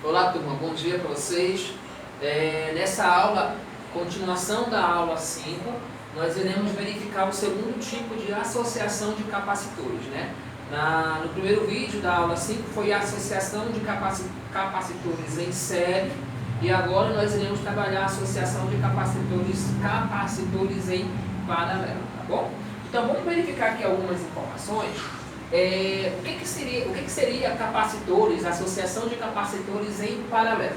Olá turma, bom dia para vocês. Nessa aula, continuação da aula 5, nós iremos verificar o segundo tipo de associação de capacitores, né? No primeiro vídeo da aula 5 foi a associação de capacitores em série, e agora nós iremos trabalhar a associação de capacitores em paralelo, tá bom? Então vamos verificar aqui algumas informações. O que seria capacitores, associação de capacitores em paralelo?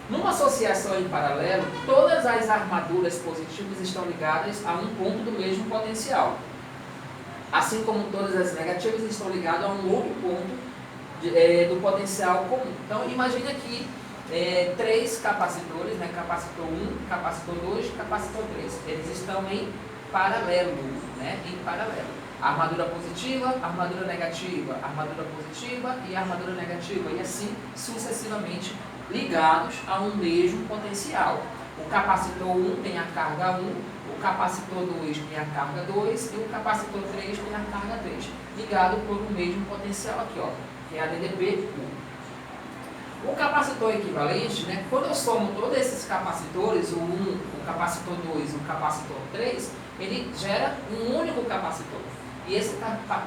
Numa associação em paralelo, todas as armaduras positivas estão ligadas a um ponto do mesmo potencial, assim como todas as negativas estão ligadas a um outro ponto do potencial comum. Então imagine aqui três capacitores, né? Capacitor 1, capacitor 2 e capacitor 3. Eles estão em paralelo, né? Em paralelo. Armadura positiva, armadura negativa, armadura positiva e armadura negativa, e assim sucessivamente ligados a um mesmo potencial. O capacitor 1 tem a carga 1, o capacitor 2 tem a carga 2 e o capacitor 3 tem a carga 3, ligado por um mesmo potencial aqui, ó, que é a DDP 1. O capacitor equivalente, né, quando eu somo todos esses capacitores, o 1, o capacitor 2 e o capacitor 3, ele gera um único capacitor. E esse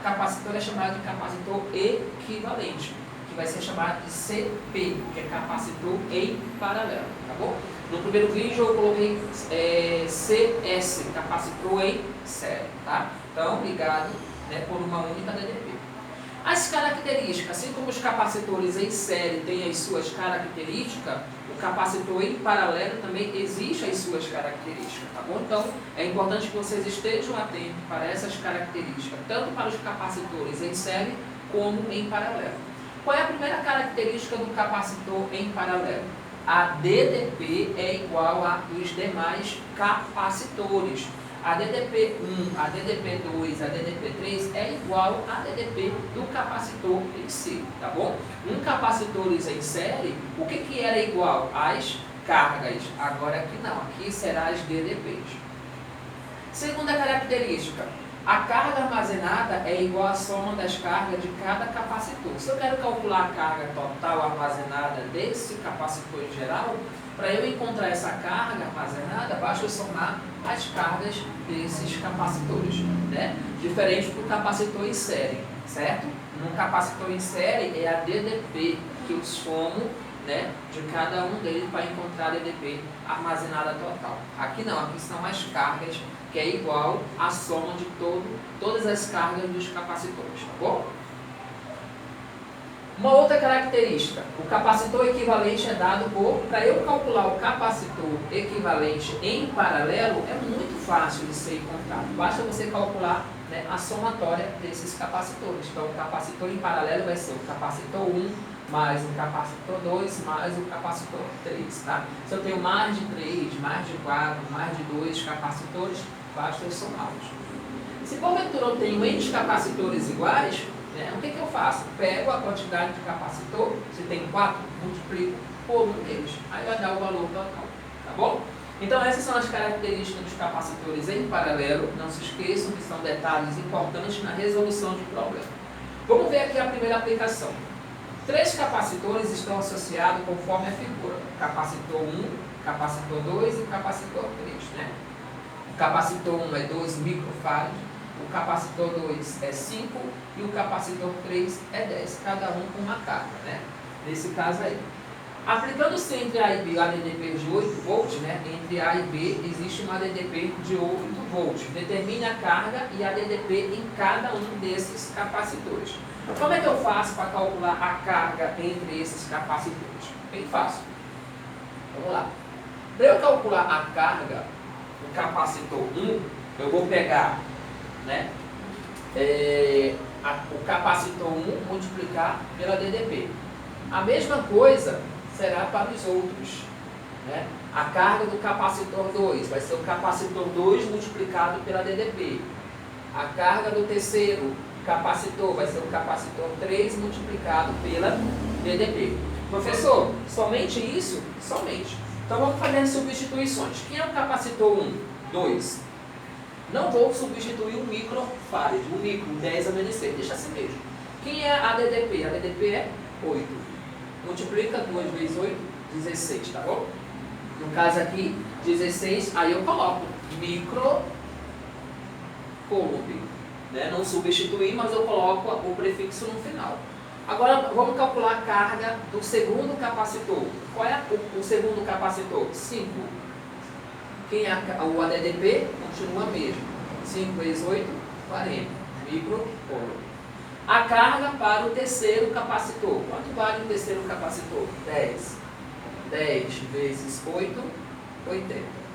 capacitor é chamado de capacitor equivalente, que vai ser chamado de CP, que é capacitor em paralelo, tá bom? No primeiro vídeo eu coloquei CS, capacitor em série, tá? Então, ligado, né, por uma única DDP. As características, assim como os capacitores em série têm as suas características, o capacitor em paralelo também existe as suas características, tá bom? Então, é importante que vocês estejam atentos para essas características, tanto para os capacitores em série como em paralelo. Qual é a primeira característica do capacitor em paralelo? A DDP é igual a dos demais capacitores. A DDP1, a DDP2, a DDP3 é igual a DDP do capacitor em si, tá bom? Um capacitor em série, o que era igual? As cargas. Agora aqui não, aqui será as DDPs. Segunda característica, a carga armazenada é igual à soma das cargas de cada capacitor. Se eu quero calcular a carga total armazenada desse capacitor em geral, para eu encontrar essa carga armazenada, basta eu somar as cargas desses capacitores, né? Diferente do capacitor em série, certo? No capacitor em série é a DDP que eu somo, né, de cada um deles para encontrar a DDP armazenada total. Aqui não, aqui são as cargas, que é igual à soma de todas as cargas dos capacitores, tá bom? Uma outra característica, o capacitor equivalente é dado para eu calcular o capacitor equivalente em paralelo, é muito fácil de ser encontrado. Basta você calcular, né, a somatória desses capacitores. Então, o capacitor em paralelo vai ser o capacitor 1 mais o capacitor 2 mais o capacitor 3. Tá? Se eu tenho mais de 3, mais de 4, mais de 2 capacitores, basta eu somá-los. Se porventura eu tenho N capacitores iguais, né, o que eu faço? Pego a quantidade de capacitor, se tem 4, multiplico por um deles. Aí vai dar o valor total. Tá bom? Então essas são as características dos capacitores em paralelo. Não se esqueçam que são detalhes importantes na resolução de problema. Vamos ver aqui a primeira aplicação. 3 capacitores estão associados conforme a figura. Capacitor 1, capacitor 2 e capacitor 3. Né? O capacitor 1 é 2 microfarads, o capacitor 2 é 5 e o capacitor 3 é 10, cada um com uma carga, né? Nesse caso aí. Aplicando-se entre A e B a DDP de 8 volts, né? Entre A e B existe uma DDP de 8 volts. Determine a carga e a DDP em cada um desses capacitores. Como é que eu faço para calcular a carga entre esses capacitores? Bem fácil. Vamos lá. Para eu calcular a carga do capacitor 1, eu vou pegar, né, o capacitor 1 multiplicar pela DDP. A mesma coisa será para os outros. Né? A carga do capacitor 2 vai ser o capacitor 2 multiplicado pela DDP. A carga do terceiro capacitor vai ser o capacitor 3 multiplicado pela DDP. Professor, somente isso? Somente. Então vamos fazer as substituições. Quem é o capacitor 1? 2. Não vou substituir o microfarad, o micro, 10 a menos 6, deixa assim mesmo. Quem é a DDP? A DDP é 8. multiplica 2 vezes 8, 16, tá bom? No caso aqui, 16, aí eu coloco microcoulomb, né? Não substituir, mas eu coloco o prefixo no final. Agora vamos calcular a carga do segundo capacitor. Qual é o segundo capacitor? 5. Quem é o ADDP? Continua mesmo. 5 vezes 8, 40. Microcoulomb. A carga para o terceiro capacitor. Quanto vale o terceiro capacitor? 10. 10 vezes 8, 80.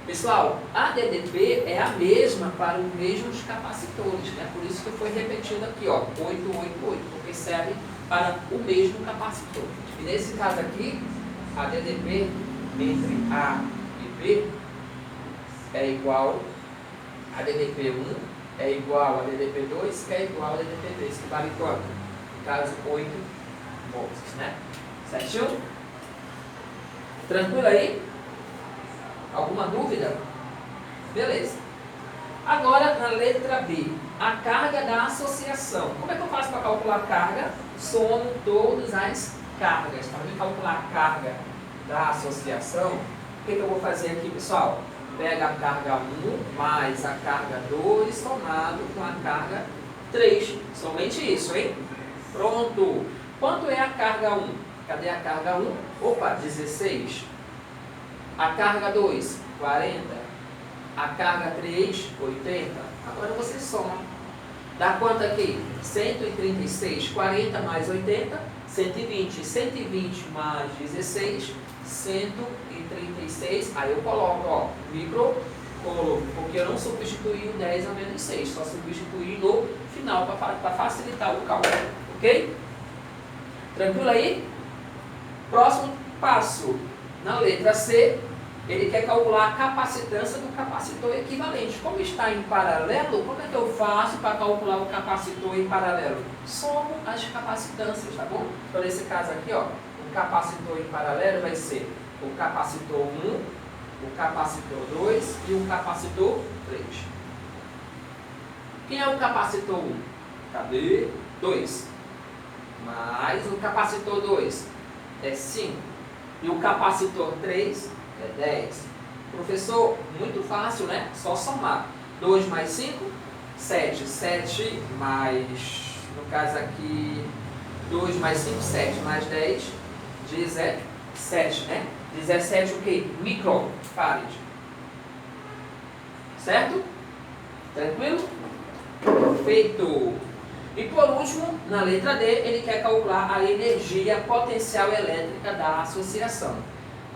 Pessoal, a DDP é a mesma para os mesmos capacitores, né? Por isso que foi repetido aqui, ó, 888, porque serve para o mesmo capacitor. E nesse caso aqui, a DDP entre A e B é igual a DDP1 é igual a DDP2, que é igual a DDP3, que vale quanto? No caso, 8 volts, né? Certinho? Tranquilo aí? Alguma dúvida? Beleza. Agora, na letra B, a carga da associação. Como é que eu faço para calcular a carga? Somo todas as cargas. Para mim calcular a carga da associação, o que eu vou fazer aqui, pessoal? Pega a carga 1 mais a carga 2 somado com a carga 3. Somente isso, hein? Pronto. Quanto é a carga 1? Cadê a carga 1? Opa, 16. A carga 2, 40. A carga 3, 80. Agora você soma. Dá quanto aqui? 136. 40 mais 80, 120. 120 mais 16, 136. Aí eu coloco, ó, microcoulomb, porque eu não substituí o 10 a menos 6. Só substituí no final para facilitar o cálculo. Ok? Tranquilo aí? Próximo passo. Na letra C, ele quer calcular a capacitância do capacitor equivalente. Como está em paralelo, como é que eu faço para calcular o capacitor em paralelo? Somo as capacitâncias, tá bom? Então, nesse caso aqui, ó, o capacitor em paralelo vai ser o capacitor 1, o capacitor 2 e o capacitor 3. Quem é o capacitor 1? Cadê? 2. Mais o capacitor 2 é 5. E o capacitor 3 é 10. Professor, muito fácil, né? Só somar. 2 mais 5, 7. 7 mais, no caso aqui, 2 mais 5, 7 mais 10, 17, né? 17 o quê? Microfarad. Certo? Tranquilo? Perfeito. E por último, na letra D, ele quer calcular a energia potencial elétrica da associação.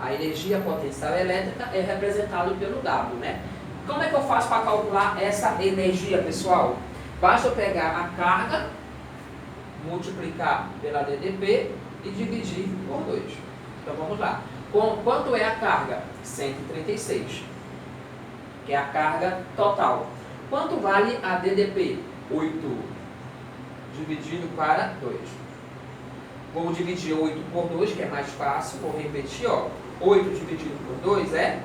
A energia potencial elétrica é representada pelo W, né? Como é que eu faço para calcular essa energia, pessoal? Basta eu pegar a carga, multiplicar pela DDP e dividir por 2. Então vamos lá. Quanto é a carga? 136, que é a carga total. Quanto vale a DDP? 8. Dividido para 2. Vou dividir 8 por 2, que é mais fácil. Vou repetir, ó. 8 dividido por 2 é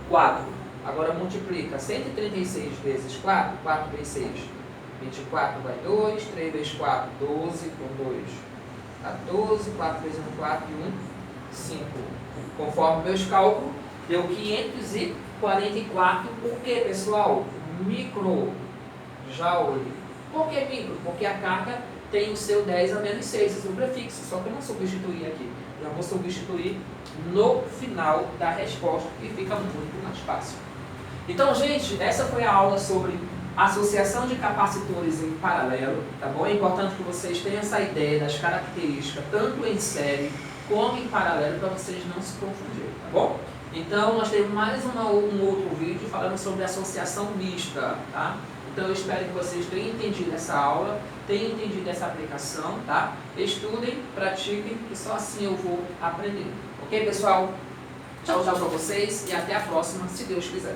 4. Agora multiplica 136 vezes 4. 4 vezes 6, 24 vai 2. 3 vezes 4, 12 por 2. 14, 4 vezes 1, 4 e 1, 5. Conforme meus cálculos, deu 544. Por que, pessoal? Microjoule. Por que micro? Porque a carga tem o seu 10 a menos 6, esse é o prefixo, só que eu não substituí aqui. Eu vou substituir no final da resposta, que fica muito mais fácil. Então, gente, essa foi a aula sobre associação de capacitores em paralelo, tá bom? É importante que vocês tenham essa ideia das características, tanto em série como em paralelo, para vocês não se confundirem, tá bom? Então, nós temos mais um outro vídeo falando sobre associação mista, tá? Então, eu espero que vocês tenham entendido essa aula, tenham entendido essa aplicação, tá? Estudem, pratiquem, que só assim eu vou aprender. Ok, pessoal? Tchau, tchau para vocês e até a próxima, se Deus quiser.